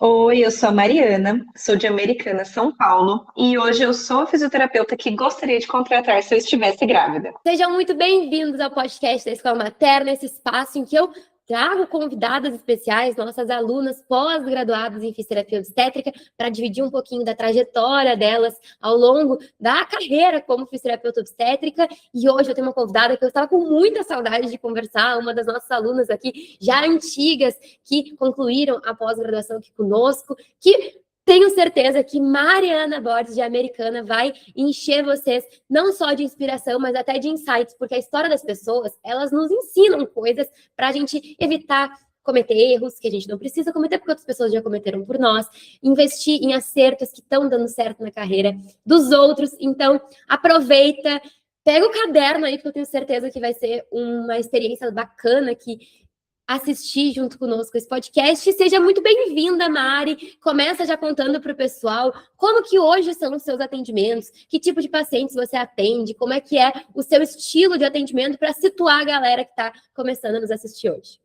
Oi, eu sou a Mariana, sou de Americana, São Paulo, e hoje eu sou a fisioterapeuta que gostaria de contratar se eu estivesse grávida. Sejam muito bem-vindos ao podcast da Escola Materna, esse espaço em que eu trago convidadas especiais, nossas alunas pós-graduadas em fisioterapia obstétrica, para dividir um pouquinho da trajetória delas ao longo da carreira como fisioterapeuta obstétrica. E hoje eu tenho uma convidada que eu estava com muita saudade de conversar, uma das nossas alunas aqui, já antigas, que concluíram a pós-graduação aqui conosco, que tenho certeza que Mariana Borges, de Americana, vai encher vocês não só de inspiração, mas até de insights, porque a história das pessoas, elas nos ensinam coisas para a gente evitar cometer erros que a gente não precisa cometer, porque outras pessoas já cometeram por nós, investir em acertos que estão dando certo na carreira dos outros. Então, aproveita, pega o caderno aí, porque eu tenho certeza que vai ser uma experiência bacana que assistir junto conosco esse podcast. Seja muito bem-vinda, Mari. Começa já contando para o pessoal como que hoje são os seus atendimentos, que tipo de pacientes você atende, como é que é o seu estilo de atendimento para situar a galera que está começando a nos assistir hoje.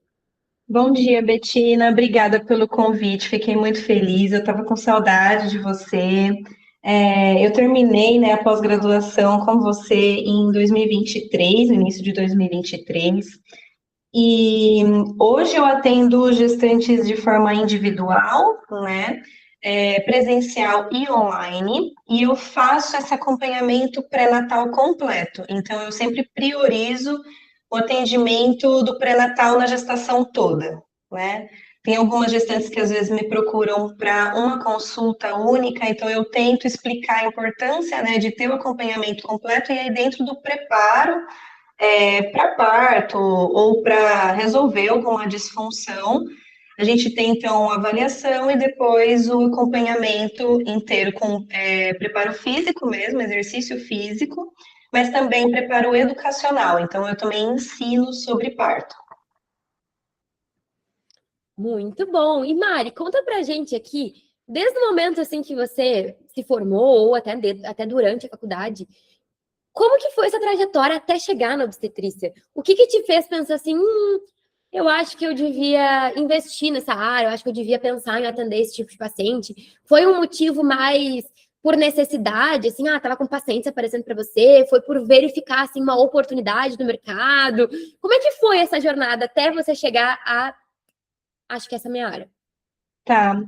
Bom dia, Betina, obrigada pelo convite, fiquei muito feliz, eu estava com saudade de você. Eu terminei, né, a pós-graduação com você em 2023, no início de 2023, e hoje eu atendo gestantes de forma individual, né, presencial e online, e eu faço esse acompanhamento pré-natal completo. Então, eu sempre priorizo o atendimento do pré-natal na gestação toda, né? Tem algumas gestantes que às vezes me procuram para uma consulta única, então eu tento explicar a importância, né, de ter o acompanhamento completo, e aí dentro do preparo para parto ou para resolver alguma disfunção, a gente tem, então, a avaliação e depois o acompanhamento inteiro com preparo físico mesmo, exercício físico, mas também preparo educacional. Então, eu também ensino sobre parto. Muito bom. E Mari, conta pra gente aqui, desde o momento assim que você se formou ou até durante a faculdade, como que foi essa trajetória até chegar na obstetrícia? O que te fez pensar assim, eu acho que eu devia investir nessa área, eu acho que eu devia pensar em atender esse tipo de paciente? Foi um motivo mais por necessidade, assim, tava com pacientes aparecendo para você, foi por verificar, assim, uma oportunidade no mercado? Como é que foi essa jornada até você chegar a, acho que essa é a minha área? Tá,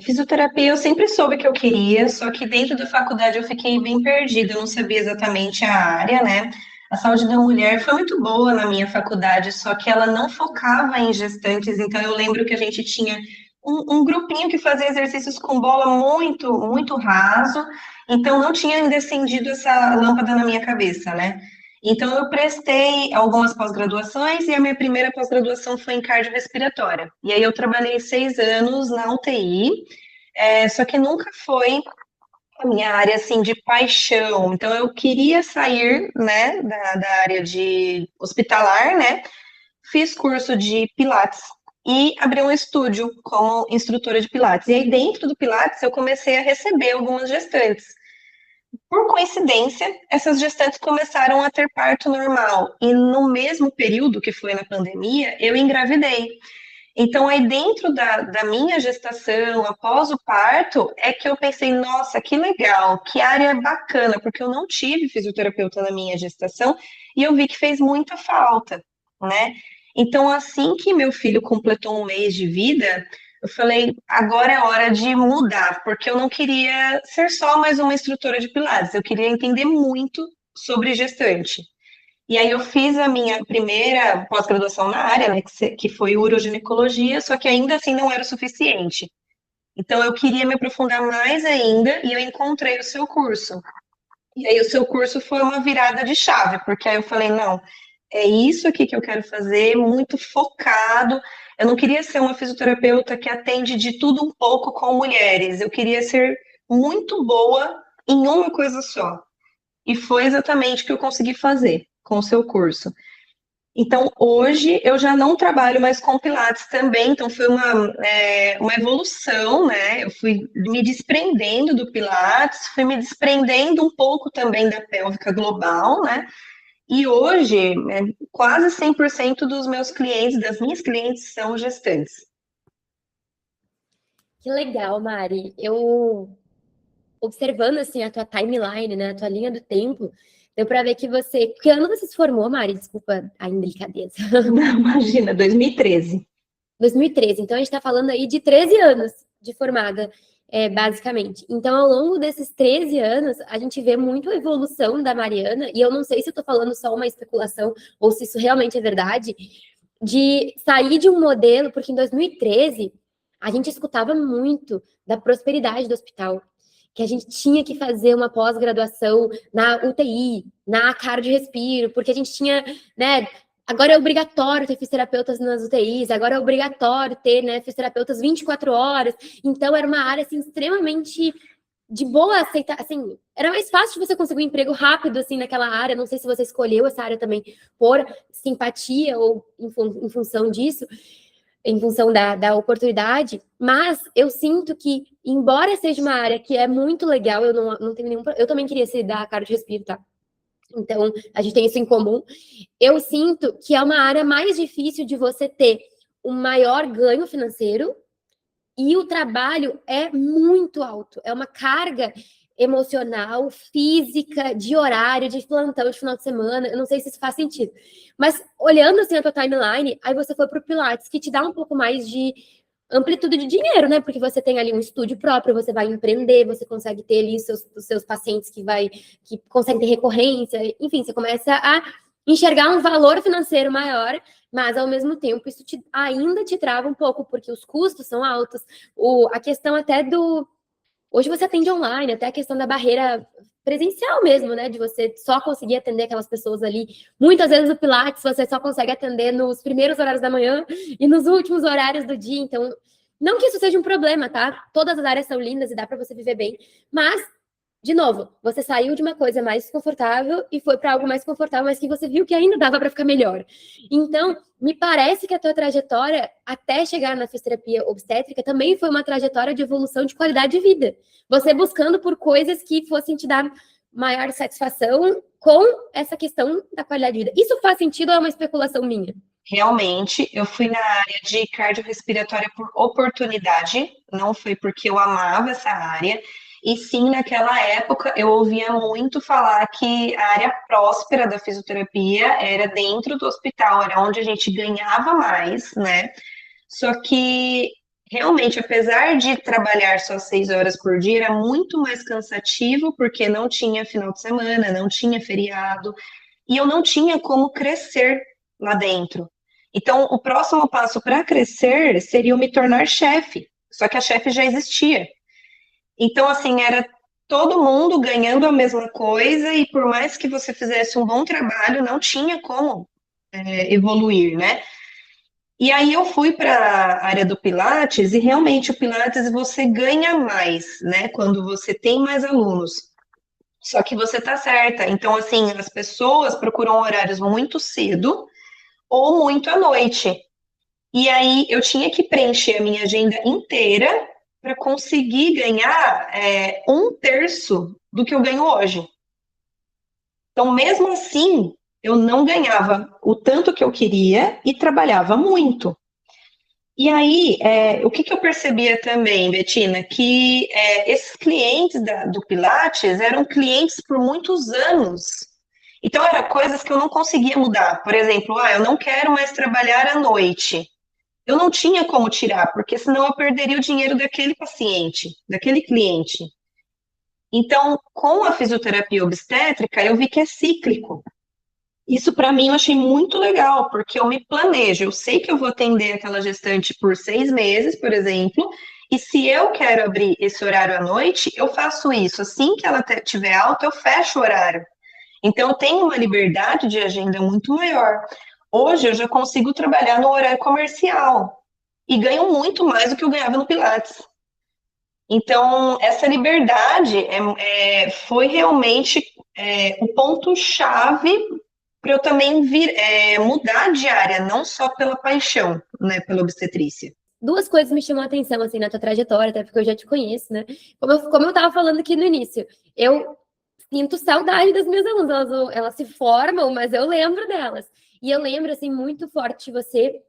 fisioterapia eu sempre soube que eu queria, só que dentro da faculdade eu fiquei bem perdida, eu não sabia exatamente a área, né? A saúde da mulher foi muito boa na minha faculdade, só que ela não focava em gestantes, então eu lembro que a gente tinha um grupinho que fazia exercícios com bola muito, muito raso, então não tinha ainda acendido essa lâmpada na minha cabeça, né? Então, eu prestei algumas pós-graduações e a minha primeira pós-graduação foi em cardiorrespiratória. E aí eu trabalhei 6 anos na UTI, só que nunca foi a minha área, assim, de paixão. Então, eu queria sair, né, da área de hospitalar, né, fiz curso de Pilates e abri um estúdio como instrutora de Pilates. E aí, dentro do Pilates, eu comecei a receber algumas gestantes. Por coincidência, essas gestantes começaram a ter parto normal. E no mesmo período que foi na pandemia, eu engravidei. Então, aí dentro da minha gestação, após o parto, é que eu pensei, nossa, que legal, que área bacana, porque eu não tive fisioterapeuta na minha gestação e eu vi que fez muita falta, né? Então, assim que meu filho completou 1 mês de vida, eu falei, agora é hora de mudar, porque eu não queria ser só mais uma instrutora de Pilates, eu queria entender muito sobre gestante. E aí eu fiz a minha primeira pós-graduação na área, né, que foi uroginecologia, só que ainda assim não era o suficiente. Então eu queria me aprofundar mais ainda e eu encontrei o seu curso. E aí o seu curso foi uma virada de chave, porque aí eu falei, não, é isso aqui que eu quero fazer, muito focado. Eu não queria ser uma fisioterapeuta que atende de tudo um pouco com mulheres. Eu queria ser muito boa em uma coisa só. E foi exatamente o que eu consegui fazer com o seu curso. Então, hoje eu já não trabalho mais com Pilates também, então foi uma evolução, né? Eu fui me desprendendo do Pilates, fui me desprendendo um pouco também da pélvica global, né? E hoje, quase 100% dos meus clientes, das minhas clientes, são gestantes. Que legal, Mari. Eu, observando, assim, a tua timeline, né, a tua linha do tempo, deu para ver que você... Que ano você se formou, Mari? Desculpa a indelicadeza. Não, imagina, 2013. 2013. Então, a gente está falando aí de 13 anos de formada, basicamente. Então, ao longo desses 13 anos, a gente vê muito a evolução da Mariana, e eu não sei se eu estou falando só uma especulação ou se isso realmente é verdade, de sair de um modelo, porque em 2013 a gente escutava muito da prosperidade do hospital, que a gente tinha que fazer uma pós-graduação na UTI, na cardiorrespiro, porque a gente tinha, né, agora é obrigatório ter fisioterapeutas nas UTIs, agora é obrigatório ter, né, fisioterapeutas 24 horas. Então, era uma área, assim, extremamente de boa aceitar, assim, era mais fácil de você conseguir um emprego rápido, assim, naquela área. Não sei se você escolheu essa área também por simpatia ou em função disso, em função da oportunidade, mas eu sinto que, embora seja uma área que é muito legal, eu não tenho nenhum... Eu também queria ser da cara de respiro, tá? Então, a gente tem isso em comum. Eu sinto que é uma área mais difícil de você ter um maior ganho financeiro e o trabalho é muito alto. É uma carga emocional, física, de horário, de plantão, de final de semana. Eu não sei se isso faz sentido. Mas, olhando assim a tua timeline, aí você foi para o Pilates, que te dá um pouco mais de amplitude de dinheiro, né? Porque você tem ali um estúdio próprio, você vai empreender, você consegue ter ali os seus pacientes que conseguem ter recorrência, enfim, você começa a enxergar um valor financeiro maior, mas ao mesmo tempo isso ainda te trava um pouco, porque os custos são altos, a questão até do... Hoje você atende online, até a questão da barreira presencial mesmo, né? De você só conseguir atender aquelas pessoas ali. Muitas vezes o Pilates você só consegue atender nos primeiros horários da manhã e nos últimos horários do dia. Então, não que isso seja um problema, tá? Todas as áreas são lindas e dá para você viver bem, mas de novo, você saiu de uma coisa mais confortável e foi para algo mais confortável, mas que você viu que ainda dava para ficar melhor. Então, me parece que a tua trajetória até chegar na fisioterapia obstétrica também foi uma trajetória de evolução de qualidade de vida. Você buscando por coisas que fossem te dar maior satisfação com essa questão da qualidade de vida. Isso faz sentido ou é uma especulação minha? Realmente, eu fui na área de cardiorrespiratória por oportunidade, não foi porque eu amava essa área, e sim, naquela época, eu ouvia muito falar que a área próspera da fisioterapia era dentro do hospital, era onde a gente ganhava mais, né? Só que, realmente, apesar de trabalhar só 6 horas por dia, era muito mais cansativo, porque não tinha final de semana, não tinha feriado, e eu não tinha como crescer lá dentro. Então, o próximo passo para crescer seria eu me tornar chefe, só que a chefe já existia. Então, assim, era todo mundo ganhando a mesma coisa e por mais que você fizesse um bom trabalho, não tinha como evoluir, né? E aí eu fui para a área do Pilates e realmente o Pilates você ganha mais, né? Quando você tem mais alunos. Só que você tá certa. Então, assim, as pessoas procuram horários muito cedo ou muito à noite. E aí eu tinha que preencher a minha agenda inteira para conseguir ganhar 1/3 do que eu ganho hoje. Então, mesmo assim, eu não ganhava o tanto que eu queria e trabalhava muito. E aí, o que eu percebia também, Betina, que esses clientes do Pilates eram clientes por muitos anos. Então, eram coisas que eu não conseguia mudar. Por exemplo, eu não quero mais trabalhar à noite. Eu não tinha como tirar, porque senão eu perderia o dinheiro daquele paciente, daquele cliente. Então, com a fisioterapia obstétrica, eu vi que é cíclico. Isso para mim eu achei muito legal, porque eu me planejo, eu sei que eu vou atender aquela gestante por 6 meses, por exemplo, e se eu quero abrir esse horário à noite, eu faço isso. Assim que ela tiver alta, eu fecho o horário. Então, eu tenho uma liberdade de agenda muito maior. Hoje, eu já consigo trabalhar no horário comercial e ganho muito mais do que eu ganhava no Pilates. Então, essa liberdade foi realmente o ponto-chave para eu também mudar de área, não só pela paixão, né, pela obstetrícia. Duas coisas me chamam a atenção, assim, na tua trajetória, até porque eu já te conheço, né? Como eu tava falando aqui no início, eu sinto saudade das minhas alunas, elas se formam, mas eu lembro delas. E eu lembro, assim, muito forte de você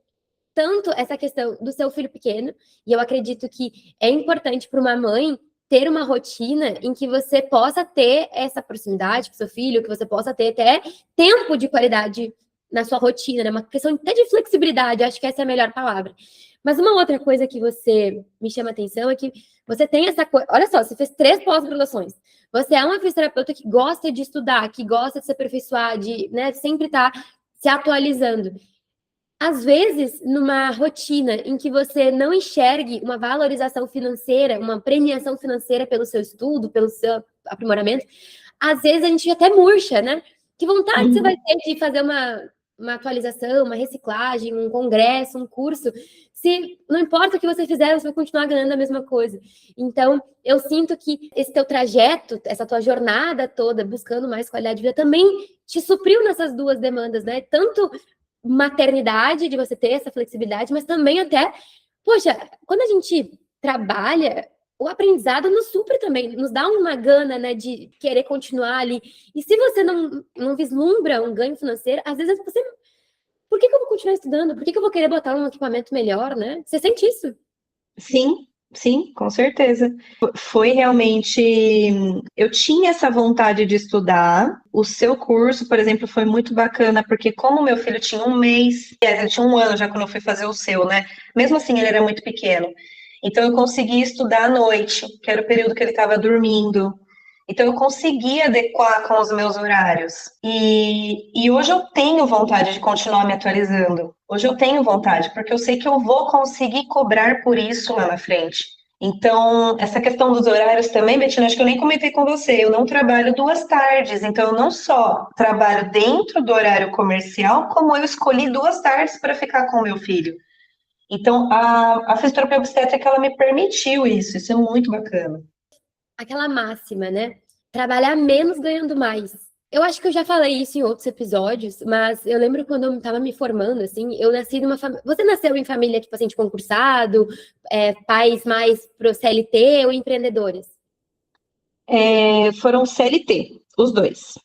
tanto essa questão do seu filho pequeno, e eu acredito que é importante para uma mãe ter uma rotina em que você possa ter essa proximidade com seu filho, que você possa ter até tempo de qualidade na sua rotina, né? Uma questão até de flexibilidade, acho que essa é a melhor palavra. Mas uma outra coisa que você me chama a atenção é que você tem essa coisa. Olha só, você fez 3 pós-graduações. Você é uma fisioterapeuta que gosta de estudar, que gosta de se aperfeiçoar, de, né, sempre estar se atualizando. Às vezes, numa rotina em que você não enxergue uma valorização financeira, uma premiação financeira pelo seu estudo, pelo seu aprimoramento, às vezes a gente até murcha, né? Que vontade você vai ter de fazer uma atualização, uma reciclagem, um congresso, um curso, se não importa o que você fizer, você vai continuar ganhando a mesma coisa. Então, eu sinto que esse teu trajeto, essa tua jornada toda, buscando mais qualidade de vida, também te supriu nessas 2 demandas, né? Tanto maternidade, de você ter essa flexibilidade, mas também até, poxa, quando a gente trabalha, o aprendizado nos supre também, nos dá uma gana, né, de querer continuar ali. E se você não vislumbra um ganho financeiro, às vezes você, por que eu vou continuar estudando? Por que eu vou querer botar um equipamento melhor, né? Você sente isso? Sim, sim, com certeza. Foi realmente. Eu tinha essa vontade de estudar. O seu curso, por exemplo, foi muito bacana, porque como meu filho tinha 1 mês, ele tinha 1 ano já quando eu fui fazer o seu, né? Mesmo assim, ele era muito pequeno. Então, eu consegui estudar à noite, que era o período que ele estava dormindo. Então, eu consegui adequar com os meus horários. E hoje eu tenho vontade de continuar me atualizando. Hoje eu tenho vontade, porque eu sei que eu vou conseguir cobrar por isso lá na frente. Então, essa questão dos horários também, Betina, acho que eu nem comentei com você, eu não trabalho 2 tardes, então eu não só trabalho dentro do horário comercial, como eu escolhi 2 tardes para ficar com o meu filho. Então, a fisioterapia obstétrica, ela me permitiu isso é muito bacana. Aquela máxima, né? Trabalhar menos ganhando mais. Eu acho que eu já falei isso em outros episódios, mas eu lembro quando eu estava me formando, assim, eu nasci numa família. Você nasceu em família, tipo assim, de concursado, pais mais pro CLT ou empreendedores? Foram CLT, os 2.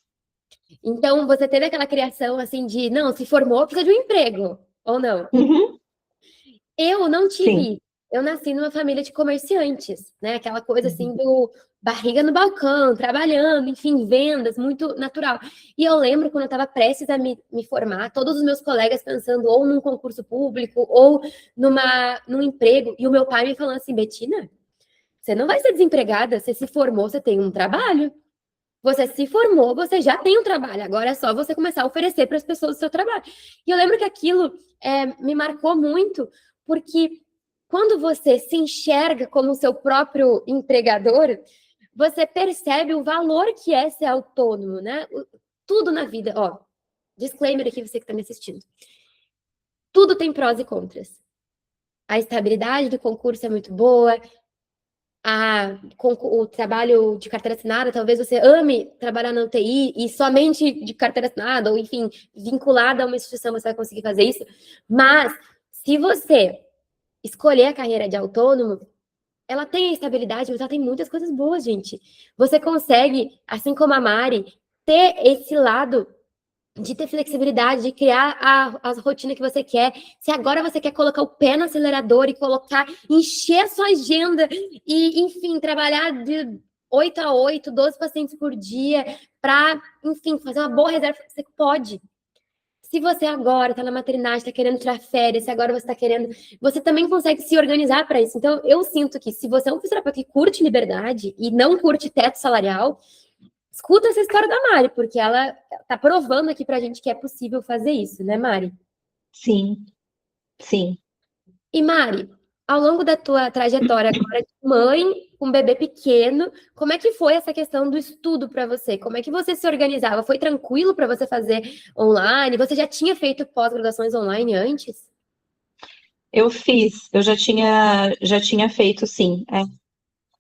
Então, você teve aquela criação, assim, de, não, se formou, precisa de um emprego, ou não? Uhum. Eu não Sim. tive. Eu nasci numa família de comerciantes, né? Aquela coisa assim do barriga no balcão, trabalhando, enfim, vendas, muito natural. E eu lembro quando eu estava prestes a me formar, todos os meus colegas pensando ou num concurso público ou num emprego, e o meu pai me falando assim, Betina, você não vai ser desempregada, você se formou, você tem um trabalho. Você se formou, você já tem um trabalho, agora é só você começar a oferecer para as pessoas o seu trabalho. E eu lembro que aquilo me marcou muito, porque quando você se enxerga como seu próprio empregador, você percebe o valor que é ser autônomo, né? Tudo na vida, ó, disclaimer aqui, você que está me assistindo. Tudo tem prós e contras. A estabilidade do concurso é muito boa, o trabalho de carteira assinada, talvez você ame trabalhar na UTI e somente de carteira assinada, ou enfim, vinculada a uma instituição você vai conseguir fazer isso. Mas, se você escolher a carreira de autônomo, ela tem a estabilidade, mas ela tem muitas coisas boas, gente. Você consegue, assim como a Mari, ter esse lado de ter flexibilidade, de criar a rotina que você quer. Se agora você quer colocar o pé no acelerador e encher a sua agenda e, enfim, trabalhar de 8 a 8, 12 pacientes por dia para, enfim, fazer uma boa reserva, você pode. Se você agora está na maternidade, está querendo tirar férias, se agora você está querendo, você também consegue se organizar para isso. Então, eu sinto que se você é um fisioterapeuta que curte liberdade e não curte teto salarial, escuta essa história da Mari, porque ela tá provando aqui pra gente que é possível fazer isso, né, Mari? Sim, sim. E Mari, ao longo da tua trajetória agora de mãe com um bebê pequeno, como é que foi essa questão do estudo para você? Como é que você se organizava? Foi tranquilo para você fazer online? Você já tinha feito pós-graduações online antes? Eu já tinha feito, sim.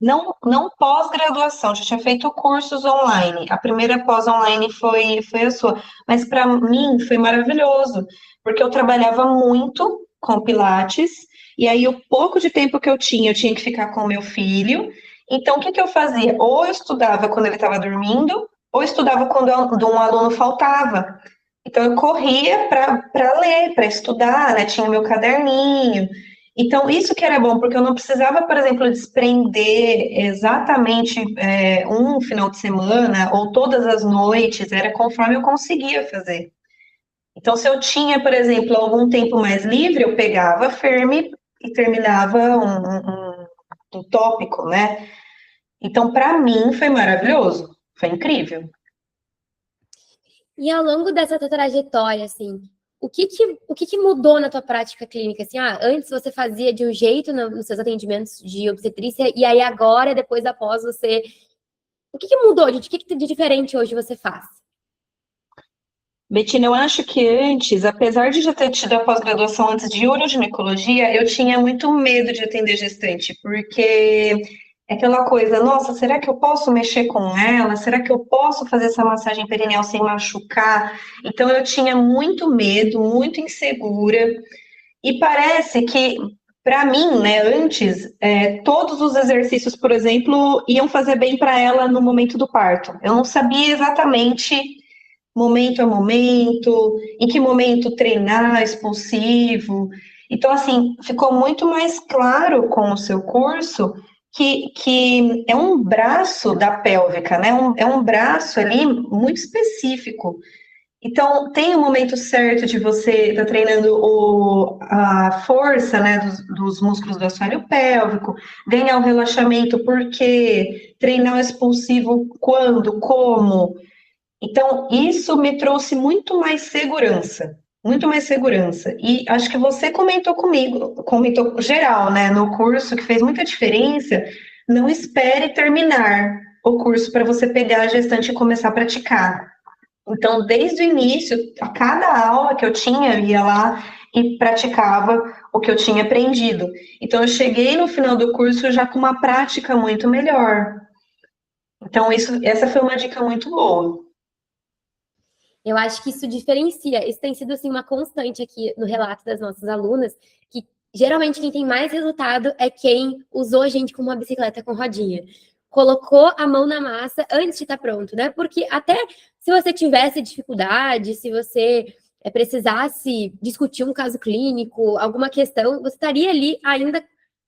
Não pós-graduação, já tinha feito cursos online. A primeira pós online foi a sua, mas para mim foi maravilhoso, porque eu trabalhava muito com Pilates, e aí o pouco de tempo que eu tinha que ficar com o meu filho. Então, o que eu fazia? Ou eu estudava quando ele estava dormindo, ou estudava quando um aluno faltava. Então, eu corria para ler, para estudar, né? Tinha o meu caderninho. Então, isso que era bom, porque eu não precisava, por exemplo, desprender exatamente um final de semana ou todas as noites, era conforme eu conseguia fazer. Então, se eu tinha, por exemplo, algum tempo mais livre, eu pegava firme e terminava um tópico, né? Então, para mim, foi maravilhoso, foi incrível. E ao longo dessa tua trajetória, assim, o que mudou na tua prática clínica? Assim, antes você fazia de um jeito nos seus atendimentos de obstetrícia, e aí agora, depois da pós, você... O que mudou? O que de diferente hoje você faz? Betina, eu acho que antes, apesar de já ter tido a pós-graduação antes de uroginecologia, eu tinha muito medo de atender gestante, porque é aquela coisa, nossa, será que eu posso mexer com ela? Será que eu posso fazer essa massagem perineal sem machucar? Então eu tinha muito medo, muito insegura, e parece que, para mim, né, antes, todos os exercícios, por exemplo, iam fazer bem para ela no momento do parto. Eu não sabia exatamente momento a momento, em que momento treinar expulsivo. Então, assim, ficou muito mais claro com o seu curso que é um braço da pélvica, né? É um braço ali muito específico. Então, tem o momento certo de você estar treinando a força, né, dos músculos do assoalho pélvico, ganhar o relaxamento, porque treinar o expulsivo quando, como. Então, isso me trouxe muito mais segurança, muito mais segurança. E acho que você comentou comigo, comentou geral, né, no curso, que fez muita diferença. Não espere terminar o curso para você pegar a gestante e começar a praticar. Então, desde o início, a cada aula que eu tinha, eu ia lá e praticava o que eu tinha aprendido. Então, eu cheguei no final do curso já com uma prática muito melhor. Então, essa foi uma dica muito boa. Eu acho que isso diferencia. Isso tem sido assim uma constante aqui no relato das nossas alunas, que geralmente quem tem mais resultado é quem usou a gente como uma bicicleta com rodinha. Colocou a mão na massa antes de estar pronto, né? Porque até se você tivesse dificuldade, se você precisasse discutir um caso clínico, alguma questão, você estaria ali ainda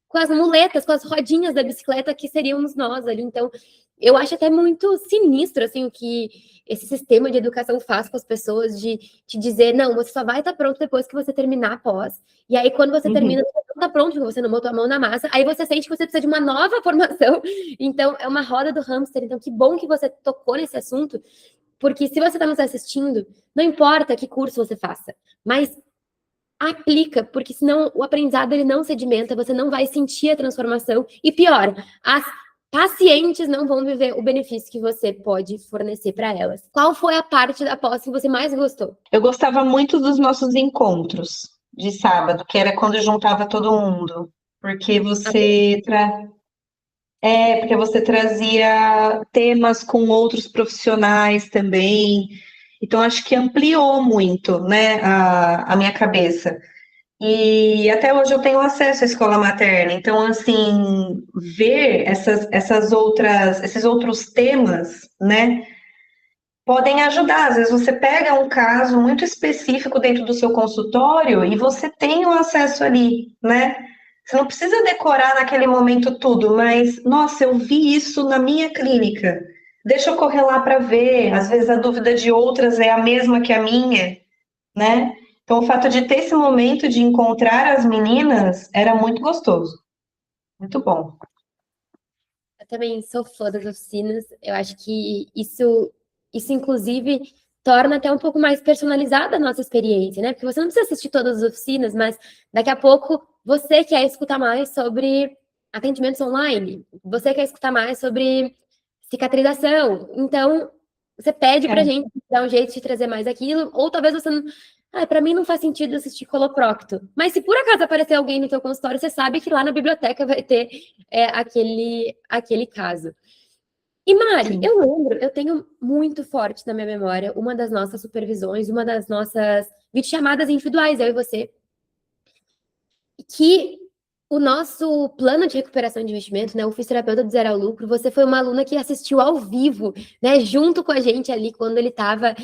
com as muletas, com as rodinhas da bicicleta que seríamos nós ali. Então, eu acho até muito sinistro, assim, o que esse sistema de educação faz com as pessoas, de te dizer, não, você só vai estar pronto depois que você terminar a pós. E aí, quando você termina, você não está pronto, porque você não botou a mão na massa, aí você sente que você precisa de uma nova formação. Então, é uma roda do hamster. Então, que bom que você tocou nesse assunto, porque se você está nos assistindo, não importa que curso você faça, mas aplica, porque senão o aprendizado ele não sedimenta, você não vai sentir a transformação, e pior, as pacientes não vão viver o benefício que você pode fornecer para elas. Qual foi a parte da pós que você mais gostou? Eu gostava muito dos nossos encontros de sábado, que era quando juntava todo mundo, porque porque você trazia temas com outros profissionais também. Então acho que ampliou muito, né, a minha cabeça. E até hoje eu tenho acesso à escola materna, então assim, ver esses outros temas, né, podem ajudar. Às vezes você pega um caso muito específico dentro do seu consultório e você tem o acesso ali, né? Você não precisa decorar naquele momento tudo, mas, nossa, eu vi isso na minha clínica. Deixa eu correr lá para ver. Às vezes a dúvida de outras é a mesma que a minha, né? Então, o fato de ter esse momento de encontrar as meninas era muito gostoso. Muito bom. Eu também sou fã das oficinas. Eu acho que isso inclusive, torna até um pouco mais personalizada a nossa experiência, né? Porque você não precisa assistir todas as oficinas, mas daqui a pouco você quer escutar mais sobre atendimentos online, você quer escutar mais sobre cicatrização. Então, você pede pra gente dar um jeito de trazer mais aquilo, ou talvez você não. Para mim não faz sentido assistir coloprocto. Mas se por acaso aparecer alguém no teu consultório, você sabe que lá na biblioteca vai ter aquele caso. E Mari, Sim. eu lembro, eu tenho muito forte na minha memória uma das nossas supervisões, uma das nossas videochamadas individuais, eu e você, que O nosso plano de recuperação de investimento, né, o Fisioterapeuta do Zero ao Lucro, você foi uma aluna que assistiu ao vivo, né, junto com a gente ali, quando ele estava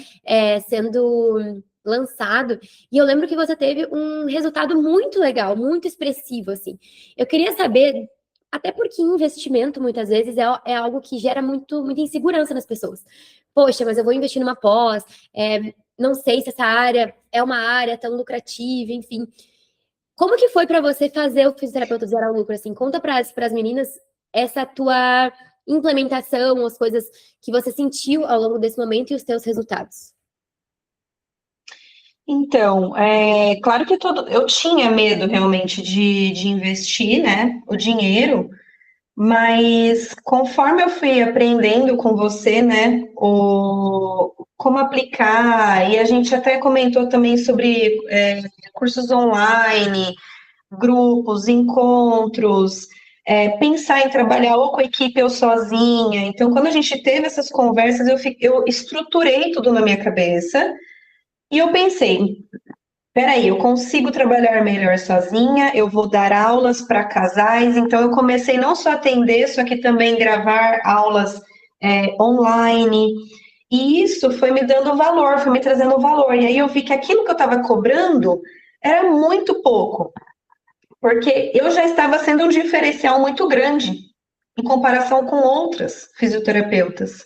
sendo lançado, e eu lembro que você teve um resultado muito legal, muito expressivo, assim. Eu queria saber, até porque investimento, muitas vezes, é algo que gera muita insegurança nas pessoas. Poxa, mas eu vou investir numa pós, não sei se essa área é uma área tão lucrativa, enfim. Como que foi para você fazer o Fisioterapeuta Zero ao Lucro? Assim, conta para as meninas essa tua implementação, as coisas que você sentiu ao longo desse momento e os teus resultados. Então, claro que eu tinha medo realmente de investir, né, o dinheiro, mas conforme eu fui aprendendo com você, né, como aplicar, e a gente até comentou também sobre cursos online, grupos, encontros, pensar em trabalhar ou com a equipe ou sozinha. Então, quando a gente teve essas conversas, eu estruturei tudo na minha cabeça e eu pensei, peraí, eu consigo trabalhar melhor sozinha, eu vou dar aulas para casais, então eu comecei não só a atender, só que também gravar aulas online, e isso foi me dando valor, foi me trazendo valor, e aí eu vi que aquilo que eu estava cobrando era muito pouco, porque eu já estava sendo um diferencial muito grande em comparação com outras fisioterapeutas.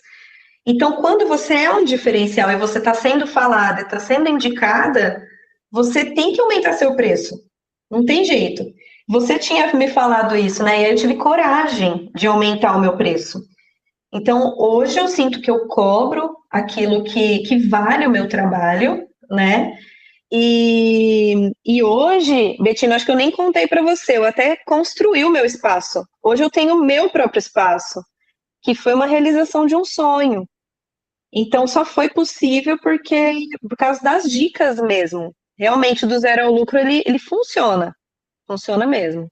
Então, quando você é um diferencial e você está sendo falada, está sendo indicada, você tem que aumentar seu preço. Não tem jeito. Você tinha me falado isso, né? E aí eu tive coragem de aumentar o meu preço. Então, hoje eu sinto que eu cobro aquilo que vale o meu trabalho, né? E hoje, Betina, acho que eu nem contei para você, eu até construí o meu espaço. Hoje eu tenho o meu próprio espaço, que foi uma realização de um sonho. Então, só foi possível por causa das dicas mesmo. Realmente, do zero ao lucro, ele funciona mesmo.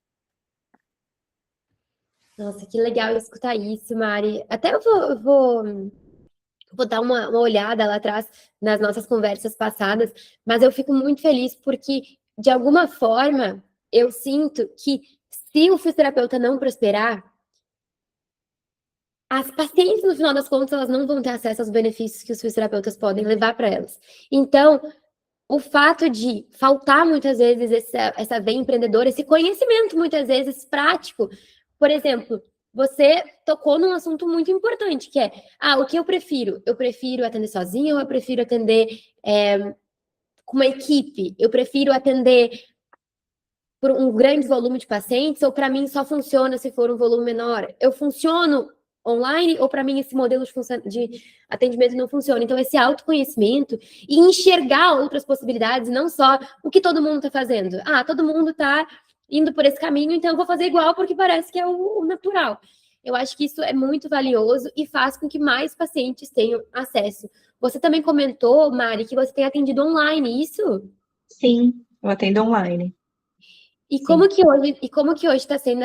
Nossa, que legal escutar isso, Mari. Até eu vou dar uma olhada lá atrás nas nossas conversas passadas, mas eu fico muito feliz porque, de alguma forma, eu sinto que se o fisioterapeuta não prosperar, as pacientes, no final das contas, elas não vão ter acesso aos benefícios que os fisioterapeutas podem levar para elas. Então, o fato de faltar muitas vezes essa veia empreendedora, esse conhecimento muitas vezes prático, por exemplo, você tocou num assunto muito importante, que é, o que eu prefiro? Eu prefiro atender sozinha ou eu prefiro atender com uma equipe? Eu prefiro atender por um grande volume de pacientes ou para mim só funciona se for um volume menor? Eu funciono online ou para mim esse modelo de atendimento não funciona? Então, esse autoconhecimento e enxergar outras possibilidades, não só o que todo mundo está fazendo. Todo mundo está indo por esse caminho, então eu vou fazer igual porque parece que é o natural. Eu acho que isso é muito valioso e faz com que mais pacientes tenham acesso. Você também comentou, Mari, que você tem atendido online, isso? Sim, eu atendo online. E Sim. como que hoje está sendo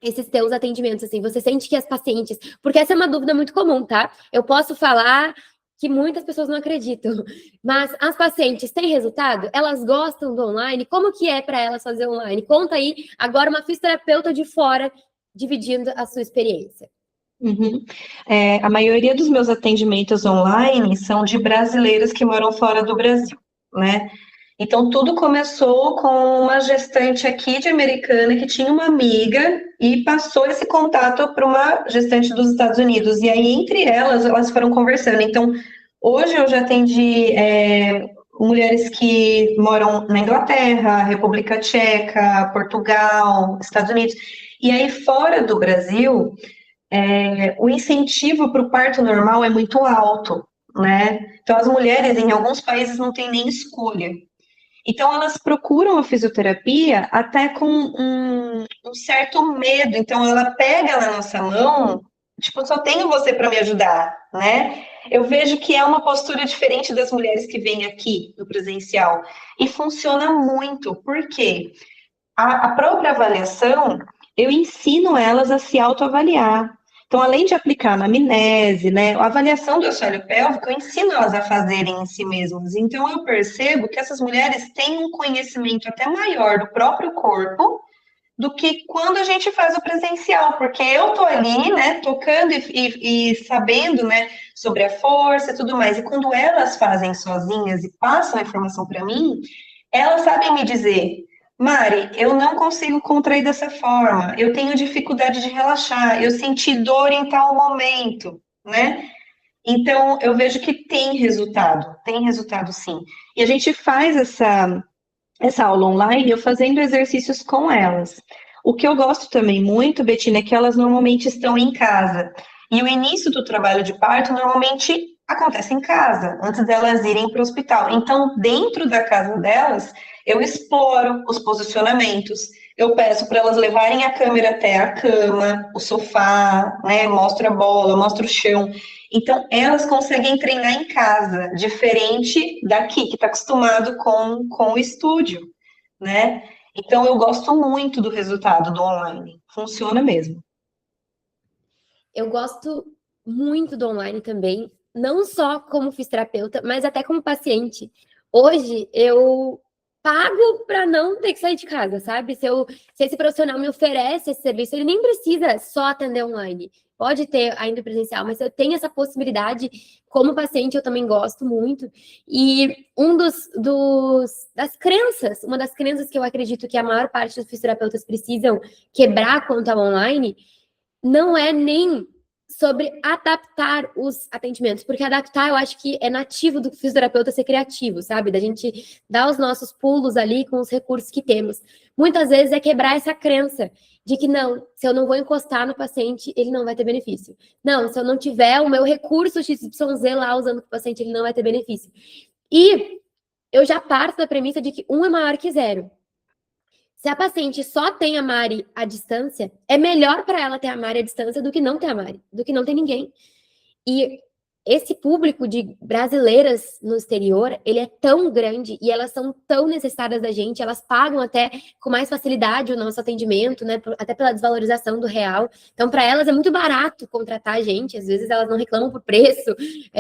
esses teus atendimentos, assim? Você sente que as pacientes... Porque essa é uma dúvida muito comum, tá? Eu posso falar que muitas pessoas não acreditam, mas as pacientes têm resultado? Elas gostam do online? Como que é para elas fazer online? Conta aí, agora uma fisioterapeuta de fora, dividindo a sua experiência. Uhum. A maioria dos meus atendimentos online são de brasileiros que moram fora do Brasil, né? Então, tudo começou com uma gestante aqui de Americana que tinha uma amiga e passou esse contato para uma gestante dos Estados Unidos. E aí, entre elas foram conversando. Então, hoje eu já atendi mulheres que moram na Inglaterra, República Tcheca, Portugal, Estados Unidos. E aí, fora do Brasil, o incentivo para o parto normal é muito alto, né? Então, as mulheres em alguns países não têm nem escolha. Então, elas procuram a fisioterapia até com um certo medo. Então, ela pega na nossa mão, tipo, só tenho você para me ajudar, né? Eu vejo que é uma postura diferente das mulheres que vêm aqui no presencial. E funciona muito, porque a própria avaliação, eu ensino elas a se autoavaliar. Então, além de aplicar anamnese, né, a avaliação do assoalho pélvico, eu ensino elas a fazerem em si mesmas. Então, eu percebo que essas mulheres têm um conhecimento até maior do próprio corpo do que quando a gente faz o presencial, porque eu tô ali, né, tocando e sabendo, né, sobre a força e tudo mais. E quando elas fazem sozinhas e passam a informação para mim, elas sabem me dizer: Mari, eu não consigo contrair dessa forma, eu tenho dificuldade de relaxar, eu senti dor em tal momento, né? Então, eu vejo que tem resultado sim. E a gente faz essa aula online, eu fazendo exercícios com elas. O que eu gosto também muito, Betina, é que elas normalmente estão em casa. E o início do trabalho de parto normalmente acontece em casa, antes delas irem para o hospital. Então, dentro da casa delas, eu exploro os posicionamentos. Eu peço para elas levarem a câmera até a cama, o sofá, né? Mostro a bola, mostro o chão. Então, elas conseguem treinar em casa, diferente daqui, que está acostumado com o estúdio, né? Então, eu gosto muito do resultado do online. Funciona mesmo. Eu gosto muito do online também, não só como fisioterapeuta, mas até como paciente. Hoje, eu pago para não ter que sair de casa, sabe? Se esse profissional me oferece esse serviço, ele nem precisa só atender online. Pode ter ainda presencial, mas se eu tenho essa possibilidade, como paciente, eu também gosto muito. E das crenças, uma das crenças que eu acredito que a maior parte dos fisioterapeutas precisam quebrar quanto ao online, não é nem sobre adaptar os atendimentos, porque adaptar eu acho que é nativo do fisioterapeuta ser criativo, sabe? Da gente dar os nossos pulos ali com os recursos que temos. Muitas vezes é quebrar essa crença de que não, se eu não vou encostar no paciente, ele não vai ter benefício. Não, se eu não tiver o meu recurso XYZ lá usando com o paciente, ele não vai ter benefício. E eu já parto da premissa de que 1 é maior que 0. Se a paciente só tem a Mari à distância, é melhor para ela ter a Mari à distância do que não ter a Mari, do que não ter ninguém. E esse público de brasileiras no exterior, ele é tão grande e elas são tão necessitadas da gente, elas pagam até com mais facilidade o nosso atendimento, né, até pela desvalorização do real. Então, para elas é muito barato contratar a gente, às vezes elas não reclamam por preço,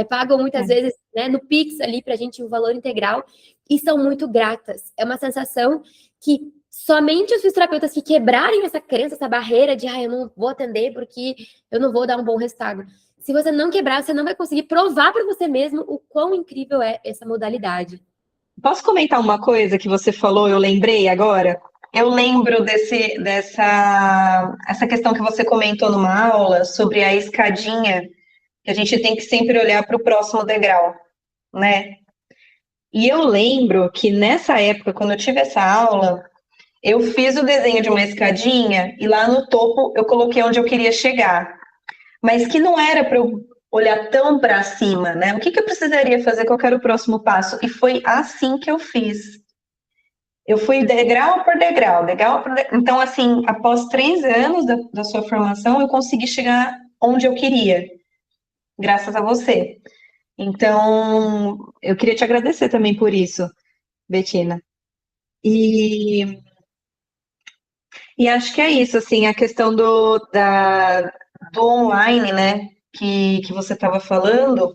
pagam muitas vezes, né, no Pix ali para a gente o valor integral e são muito gratas. É uma sensação que somente os fisioterapeutas que quebrarem essa crença, essa barreira de eu não vou atender porque eu não vou dar um bom resultado. Se você não quebrar, você não vai conseguir provar para você mesmo o quão incrível é essa modalidade. Posso comentar uma coisa que você falou, eu lembrei agora? Eu lembro essa questão que você comentou numa aula sobre a escadinha, que a gente tem que sempre olhar para o próximo degrau, né? E eu lembro que nessa época, quando eu tive essa aula, eu fiz o desenho de uma escadinha e lá no topo eu coloquei onde eu queria chegar. Mas que não era para eu olhar tão para cima, né? O que eu precisaria fazer? Qual era o próximo passo? E foi assim que eu fiz. Eu fui degrau por degrau, degrau por degrau. Então, assim, após 3 anos da sua formação, eu consegui chegar onde eu queria, graças a você. Então, eu queria te agradecer também por isso, Betina. E acho que é isso, assim, a questão do online, né, que você estava falando,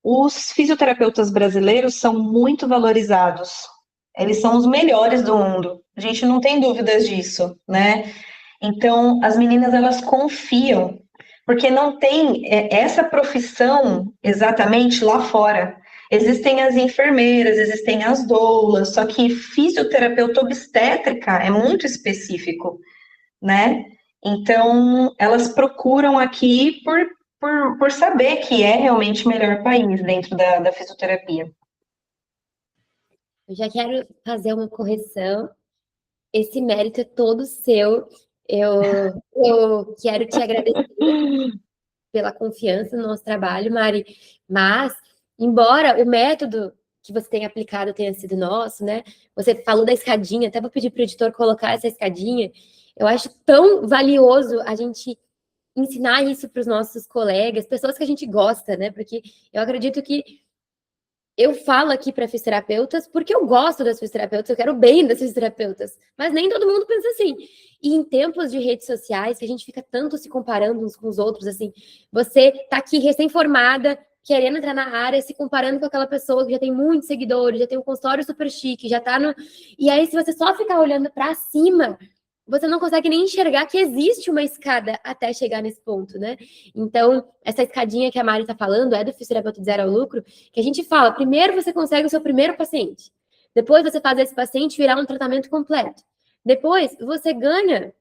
os fisioterapeutas brasileiros são muito valorizados. Eles são os melhores do mundo. A gente não tem dúvidas disso, né? Então, as meninas, elas confiam, porque não tem essa profissão exatamente lá fora. Existem as enfermeiras, existem as doulas, só que fisioterapeuta obstétrica é muito específico, né? Então, elas procuram aqui por saber que é realmente o melhor país dentro da fisioterapia. Eu já quero fazer uma correção. Esse mérito é todo seu. Eu quero te agradecer pela confiança no nosso trabalho, Mari. Mas, embora o método que você tenha aplicado tenha sido nosso, né? Você falou da escadinha, até vou pedir para o editor colocar essa escadinha. Eu acho tão valioso a gente ensinar isso para os nossos colegas, pessoas que a gente gosta, né? Porque eu acredito que eu falo aqui para fisioterapeutas porque eu gosto das fisioterapeutas, eu quero o bem das fisioterapeutas, mas nem todo mundo pensa assim. E em tempos de redes sociais, que a gente fica tanto se comparando uns com os outros, assim, você tá aqui recém-formada, querendo entrar na área, se comparando com aquela pessoa que já tem muitos seguidores, já tem um consultório super chique, já tá no... E aí, se você só ficar olhando para cima, você não consegue nem enxergar que existe uma escada até chegar nesse ponto, né? Então, essa escadinha que a Mari está falando é do fisioterapeuta de zero ao lucro, que a gente fala, primeiro você consegue o seu primeiro paciente, depois você faz esse paciente virar um tratamento completo, depois você ganha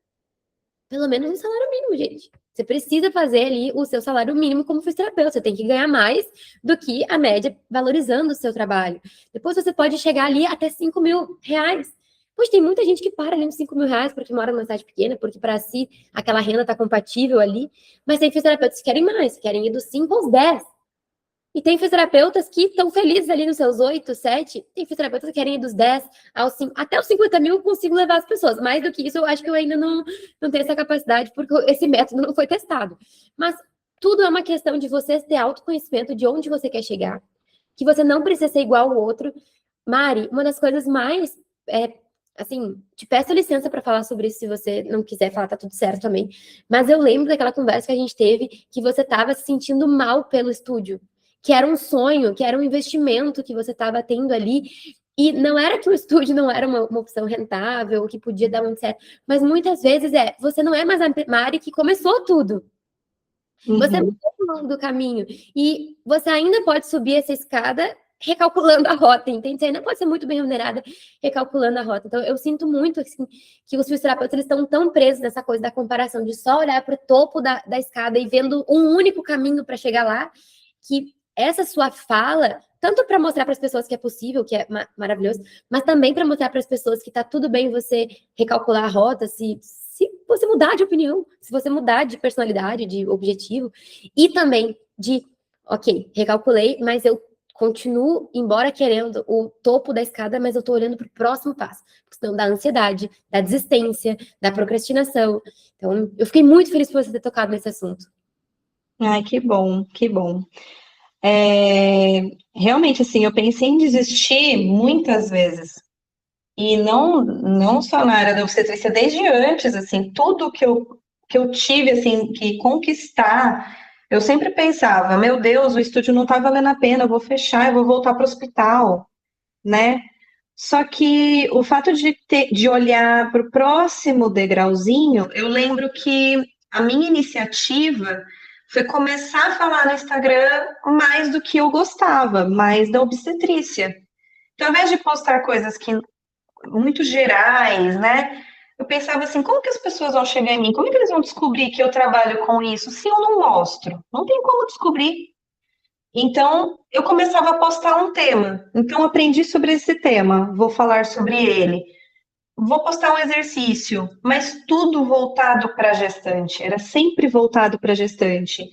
pelo menos um salário mínimo, gente. Você precisa fazer ali o seu salário mínimo como fisioterapeuta, você tem que ganhar mais do que a média valorizando o seu trabalho. Depois você pode chegar ali até 5 mil reais. Pois tem muita gente que para ali nos 5 mil reais porque mora numa cidade pequena, porque para si aquela renda está compatível ali, mas tem fisioterapeutas que querem mais, querem ir dos 5 aos 10. E tem fisioterapeutas que estão felizes ali nos seus 8, 7, tem fisioterapeutas que querem ir dos 10 aos 5, até os 50 mil eu consigo levar as pessoas, mais do que isso eu acho que eu ainda não tenho essa capacidade, porque esse método não foi testado. Mas tudo é uma questão de você ter autoconhecimento de onde você quer chegar, que você não precisa ser igual ao outro. Mari, uma das coisas mais assim, te peço licença para falar sobre isso, se você não quiser falar, tá tudo certo também. Mas eu lembro daquela conversa que a gente teve, que você estava se sentindo mal pelo estúdio, que era um sonho, que era um investimento que você estava tendo ali. E não era que o estúdio não era uma opção rentável, que podia dar muito certo, mas muitas vezes você não é mais a Mari que começou tudo. Você mudou ao longo do caminho. E você ainda pode subir essa escada recalculando a rota, entende? Você ainda pode ser muito bem remunerada recalculando a rota. Então, eu sinto muito assim, que os fisioterapeutas eles estão tão presos nessa coisa da comparação, de só olhar para o topo da escada e vendo um único caminho para chegar lá, que essa sua fala, tanto para mostrar para as pessoas que é possível, que é maravilhoso, mas também para mostrar para as pessoas que está tudo bem você recalcular a rota, se você mudar de opinião, se você mudar de personalidade, de objetivo, e também de, ok, recalculei, mas eu continuo, embora querendo o topo da escada, mas eu tô olhando para o próximo passo, senão da ansiedade, da desistência, da procrastinação. Então, eu fiquei muito feliz por você ter tocado nesse assunto. Ai, que bom, que bom. Realmente, assim, eu pensei em desistir muitas vezes. E não só na área da obstetrícia, desde antes, assim, tudo que eu tive, assim, que conquistar, eu sempre pensava, meu Deus, o estúdio não tá valendo a pena, eu vou fechar, eu vou voltar para o hospital, né? Só que o fato de olhar para o próximo degrauzinho, eu lembro que a minha iniciativa foi começar a falar no Instagram mais do que eu gostava, mais da obstetrícia. Então, ao invés de postar coisas que muito gerais, né? Eu pensava assim, como que as pessoas vão chegar em mim? Como que eles vão descobrir que eu trabalho com isso se eu não mostro? Não tem como descobrir. Então, eu começava a postar um tema. Então, aprendi sobre esse tema, vou falar sobre ele. Vou postar um exercício, mas tudo voltado para a gestante, era sempre voltado para a gestante.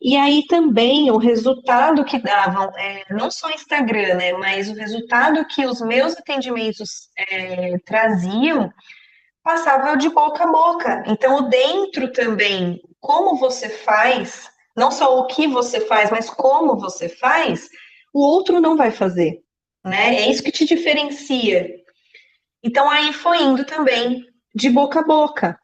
E aí também o resultado que davam, não só Instagram, né, mas o resultado que os meus atendimentos traziam, passava de boca a boca. Então, o dentro também, como você faz, não só o que você faz, mas como você faz, o outro não vai fazer, né? É isso que te diferencia. Então, aí foi indo também de boca a boca.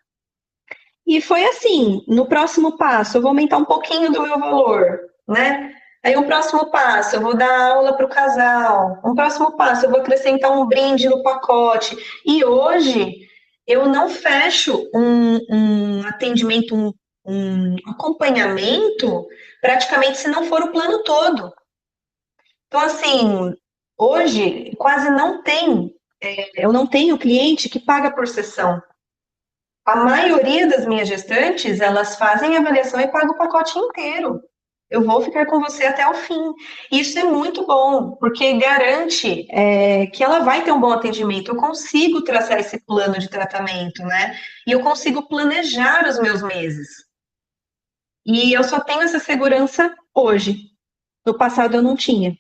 E foi assim, no próximo passo, eu vou aumentar um pouquinho do meu valor, né? Aí, um próximo passo, eu vou dar aula para o casal. Um próximo passo, eu vou acrescentar um brinde no pacote. E hoje, eu não fecho um atendimento, um acompanhamento, praticamente se não for o plano todo. Então, assim, hoje, quase não tem, eu não tenho cliente que paga por sessão. A maioria das minhas gestantes, elas fazem a avaliação e pagam o pacote inteiro. Eu vou ficar com você até o fim. Isso é muito bom, porque garante que ela vai ter um bom atendimento. Eu consigo traçar esse plano de tratamento, né? E eu consigo planejar os meus meses. E eu só tenho essa segurança hoje. No passado eu não tinha.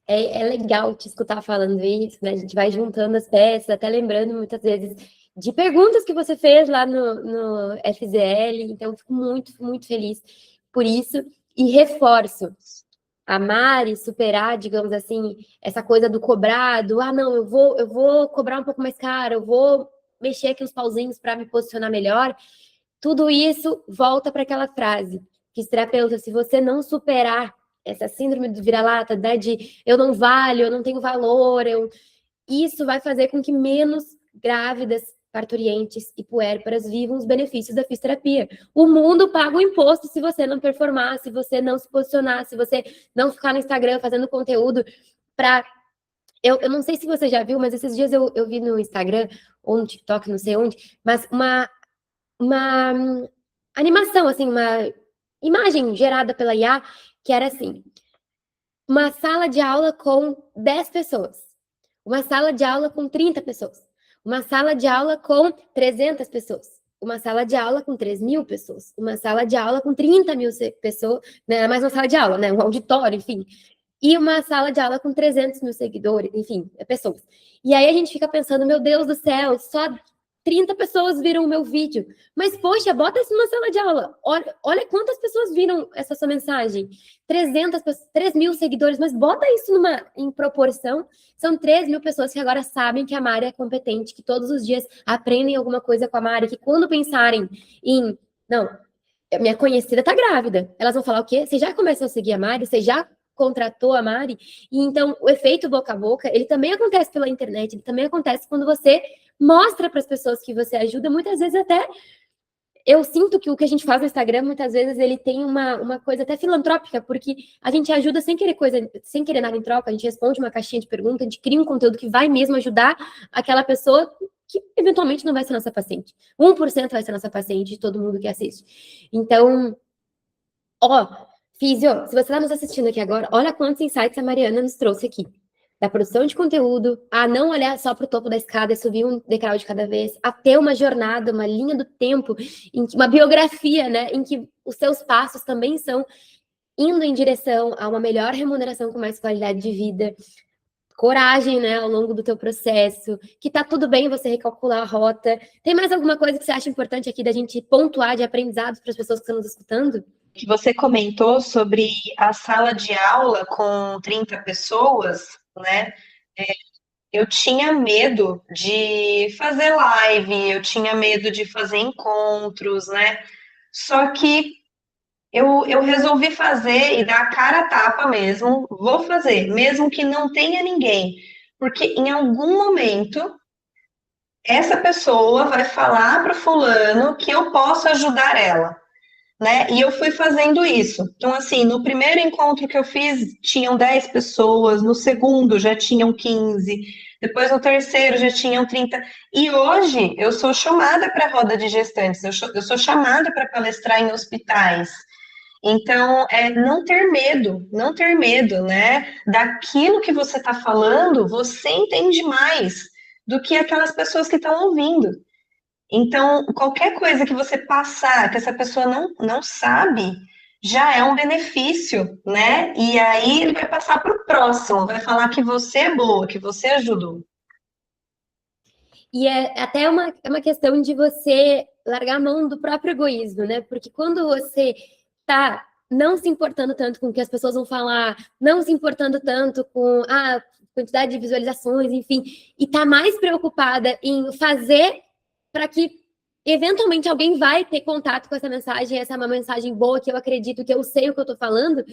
É legal te escutar falando isso, né? A gente vai juntando as peças, até lembrando muitas vezes de perguntas que você fez lá no FZL. Então, fico muito, muito feliz por isso. E reforço, a Mari superar, digamos assim, essa coisa do cobrado, não, eu vou cobrar um pouco mais caro, eu vou mexer aqui os pauzinhos para me posicionar melhor, tudo isso volta para aquela frase, fisioterapeuta, se você não superar essa síndrome do vira-lata, né, de eu não valho, eu não tenho valor, isso vai fazer com que menos grávidas, parturientes e puérperas vivam os benefícios da fisioterapia. O mundo paga o imposto se você não performar, se você não se posicionar, se você não ficar no Instagram fazendo conteúdo para... Eu não sei se você já viu, mas esses dias eu vi no Instagram, ou no TikTok, não sei onde, mas uma animação, assim, uma imagem gerada pela IA, que era assim, uma sala de aula com 10 pessoas, uma sala de aula com 30 pessoas, uma sala de aula com 300 pessoas, uma sala de aula com 3.000 pessoas, uma sala de aula com 30.000 pessoas, né, mais uma sala de aula, né, um auditório, enfim, e uma sala de aula com 300.000 seguidores, enfim, pessoas. E aí a gente fica pensando, meu Deus do céu, só 30 pessoas viram o meu vídeo. Mas, poxa, bota isso numa sala de aula. Olha quantas pessoas viram essa sua mensagem. 3.000 seguidores, mas bota isso em proporção. São 3.000 pessoas que agora sabem que a Mari é competente, que todos os dias aprendem alguma coisa com a Mari, que quando pensarem em... Não, minha conhecida tá grávida. Elas vão falar o quê? Você já começou a seguir a Mari? Você já contratou a Mari? E então, o efeito boca a boca, ele também acontece pela internet, ele também acontece quando você mostra para as pessoas que você ajuda, muitas vezes até... Eu sinto que o que a gente faz no Instagram, muitas vezes, ele tem uma coisa até filantrópica, porque a gente ajuda sem querer nada em troca, a gente responde uma caixinha de perguntas, a gente cria um conteúdo que vai mesmo ajudar aquela pessoa que eventualmente não vai ser nossa paciente. 1% vai ser nossa paciente de todo mundo que assiste. Então, Físio, se você está nos assistindo aqui agora, olha quantos insights a Mariana nos trouxe aqui. Da produção de conteúdo, a não olhar só para o topo da escada e subir um degrau de cada vez, a ter uma jornada, uma linha do tempo, uma biografia, né, em que os seus passos também são indo em direção a uma melhor remuneração com mais qualidade de vida, coragem, né, ao longo do teu processo, que tá tudo bem você recalcular a rota. Tem mais alguma coisa que você acha importante aqui da gente pontuar de aprendizados para as pessoas que estão nos escutando? Que você comentou sobre a sala de aula com 30 pessoas, né? Eu tinha medo de fazer live, eu tinha medo de fazer encontros, né? Só que eu resolvi fazer e dar a cara a tapa mesmo, vou fazer, mesmo que não tenha ninguém, porque em algum momento essa pessoa vai falar para o fulano que eu posso ajudar ela, né? E eu fui fazendo isso. Então, assim, no primeiro encontro que eu fiz, tinham 10 pessoas, no segundo já tinham 15, depois no terceiro já tinham 30. E hoje eu sou chamada para a roda de gestantes, eu sou chamada para palestrar em hospitais. Então, não ter medo, né? Daquilo que você está falando, você entende mais do que aquelas pessoas que estão ouvindo. Então, qualquer coisa que você passar, que essa pessoa não sabe, já é um benefício, né? E aí ele vai passar para o próximo, vai falar que você é boa, que você ajudou. E é até uma questão de você largar a mão do próprio egoísmo, né? Porque quando você tá não se importando tanto com o que as pessoas vão falar, não se importando tanto com a quantidade de visualizações, enfim, e tá mais preocupada em fazer para que eventualmente alguém vai ter contato com essa mensagem, essa é uma mensagem boa, que eu acredito, que eu sei o que eu tô falando.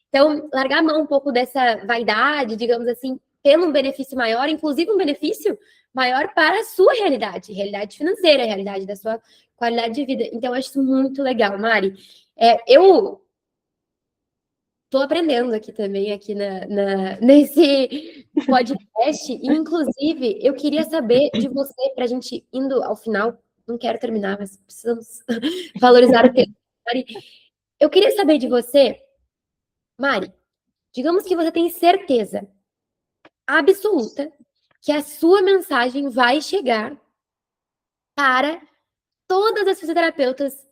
Então, largar a mão um pouco dessa vaidade, digamos assim, pelo um benefício maior, inclusive um benefício maior para a sua realidade financeira, a realidade da sua qualidade de vida. Então, eu acho isso muito legal, Mari. Eu estou aprendendo aqui também, aqui nesse podcast, e, inclusive, eu queria saber de você, para a gente indo ao final, não quero terminar, mas precisamos valorizar o tempo. Mari, eu queria saber de você, Mari, digamos que você tem certeza absoluta que a sua mensagem vai chegar para todas as fisioterapeutas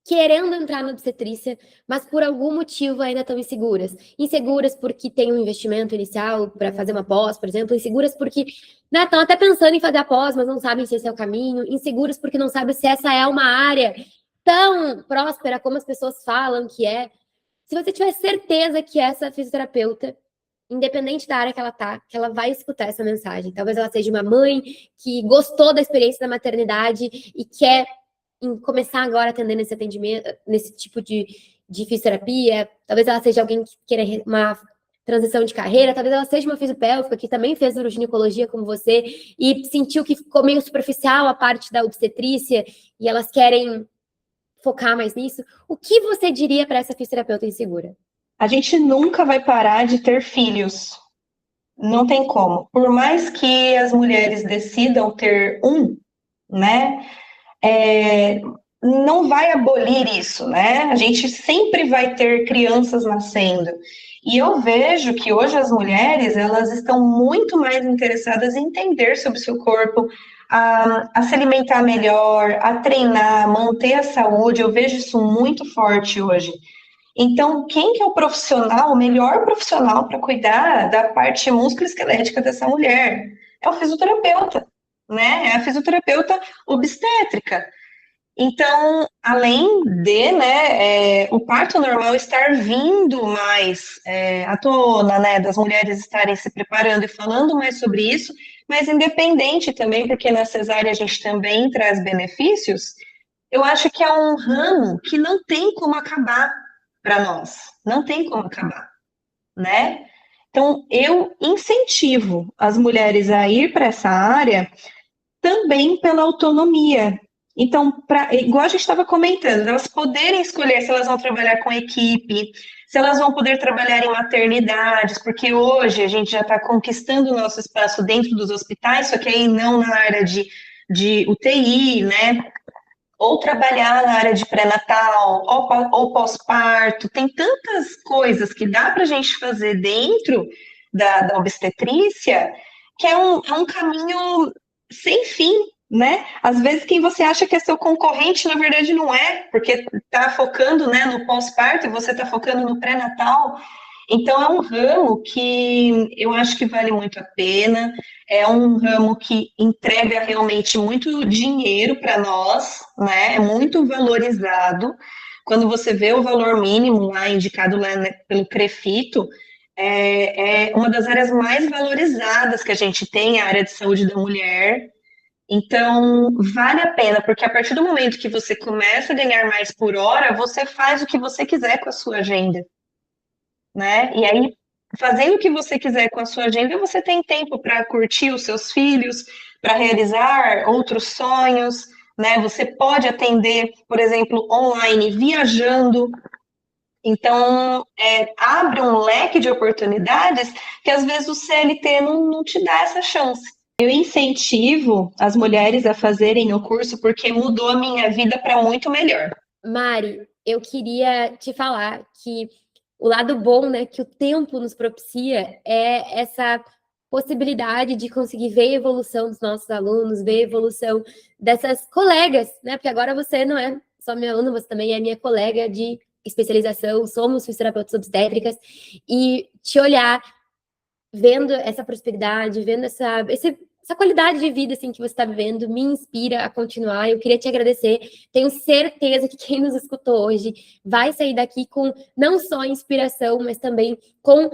querendo entrar na obstetrícia, mas por algum motivo ainda estão inseguras. Inseguras porque tem um investimento inicial para fazer uma pós, por exemplo. Inseguras porque estão até pensando em fazer a pós, mas não sabem se esse é o caminho. Inseguras porque não sabem se essa é uma área tão próspera como as pessoas falam que é. Se você tiver certeza que essa fisioterapeuta, independente da área que ela tá, que ela vai escutar essa mensagem. Talvez ela seja uma mãe que gostou da experiência da maternidade e quer começar agora atendendo esse atendimento, nesse tipo de fisioterapia. Talvez ela seja alguém que queira uma transição de carreira, talvez ela seja uma fisiopélvica que também fez uroginecologia como você e sentiu que ficou meio superficial a parte da obstetrícia e elas querem focar mais nisso. O que você diria para essa fisioterapeuta insegura? A gente nunca vai parar de ter filhos. Não tem como. Por mais que as mulheres decidam ter um, né? Não vai abolir isso, né? A gente sempre vai ter crianças nascendo. E eu vejo que hoje as mulheres, elas estão muito mais interessadas em entender sobre o seu corpo, a se alimentar melhor, a treinar, manter a saúde. Eu vejo isso muito forte hoje. Então, quem que é o profissional, o melhor profissional para cuidar da parte musculoesquelética dessa mulher? É o fisioterapeuta, né? É a fisioterapeuta obstétrica. Então, além de, né, o parto normal estar vindo mais à tona, né, das mulheres estarem se preparando e falando mais sobre isso, mas independente também, porque na cesárea a gente também traz benefícios, eu acho que é um ramo que não tem como acabar para nós, não tem como acabar, né? Então, eu incentivo as mulheres a ir para essa área também pela autonomia. Então, igual a gente estava comentando, elas poderem escolher se elas vão trabalhar com equipe, se elas vão poder trabalhar em maternidades, porque hoje a gente já está conquistando o nosso espaço dentro dos hospitais, só que aí não na área de UTI, né? Ou trabalhar na área de pré-natal, ou pós-parto, tem tantas coisas que dá para a gente fazer dentro da obstetrícia, que é um caminho sem fim, né? Às vezes quem você acha que é seu concorrente, na verdade não é, porque está focando, né, no pós-parto e você está focando no pré-natal. Então é um ramo que eu acho que vale muito a pena, é um ramo que entrega realmente muito dinheiro para nós, né? É muito valorizado. Quando você vê o valor mínimo lá indicado lá, né, pelo CREFITO, é uma das áreas mais valorizadas que a gente tem, a área de saúde da mulher. Então, vale a pena, porque a partir do momento que você começa a ganhar mais por hora, você faz o que você quiser com a sua agenda, né? E aí, fazendo o que você quiser com a sua agenda, você tem tempo para curtir os seus filhos, para realizar outros sonhos, né? Você pode atender, por exemplo, online, viajando. Então, abre um leque de oportunidades que às vezes o CLT não te dá essa chance. Eu incentivo as mulheres a fazerem o curso porque mudou a minha vida para muito melhor. Mari, eu queria te falar que o lado bom, né, que o tempo nos propicia é essa possibilidade de conseguir ver a evolução dos nossos alunos, ver a evolução dessas colegas, né? Porque agora você não é só minha aluna, você também é minha colega de especialização, somos fisioterapeutas obstétricas, e te olhar vendo essa prosperidade, vendo essa qualidade de vida assim, que você está vivendo, me inspira a continuar. Eu queria te agradecer. Tenho certeza que quem nos escutou hoje vai sair daqui com não só inspiração, mas também com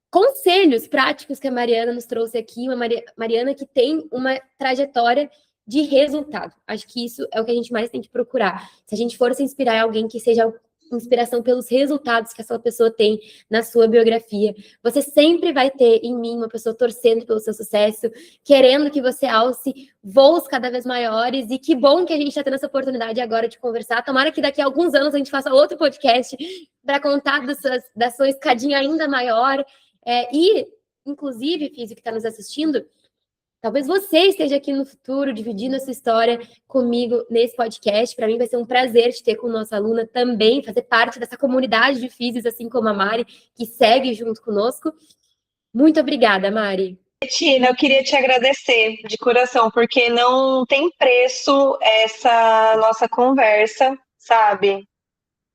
conselhos práticos que a Mariana nos trouxe aqui. Uma Mariana que tem uma trajetória de resultado. Acho que isso é o que a gente mais tem que procurar. Se a gente for se inspirar em alguém que seja inspiração pelos resultados que essa pessoa tem na sua biografia. Você sempre vai ter em mim uma pessoa torcendo pelo seu sucesso, querendo que você alce voos cada vez maiores, e que bom que a gente está tendo essa oportunidade agora de conversar. Tomara que daqui a alguns anos a gente faça outro podcast para contar da sua escadinha ainda maior. E, inclusive, Físio, que está nos assistindo, talvez você esteja aqui no futuro dividindo a sua história comigo nesse podcast. Para mim vai ser um prazer te ter como nossa aluna também, fazer parte dessa comunidade de físicos, assim como a Mari, que segue junto conosco. Muito obrigada, Mari. Tina, eu queria te agradecer de coração, porque não tem preço essa nossa conversa, sabe?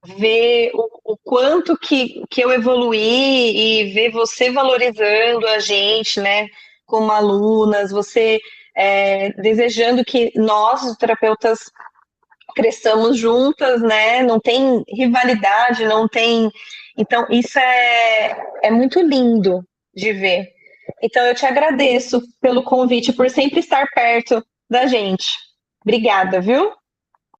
Ver o quanto que eu evoluí e ver você valorizando a gente, né? Como alunas, você desejando que nós, os terapeutas, cresçamos juntas, né? Não tem rivalidade, não tem Então, isso é muito lindo de ver. Então, eu te agradeço pelo convite, por sempre estar perto da gente. Obrigada, viu?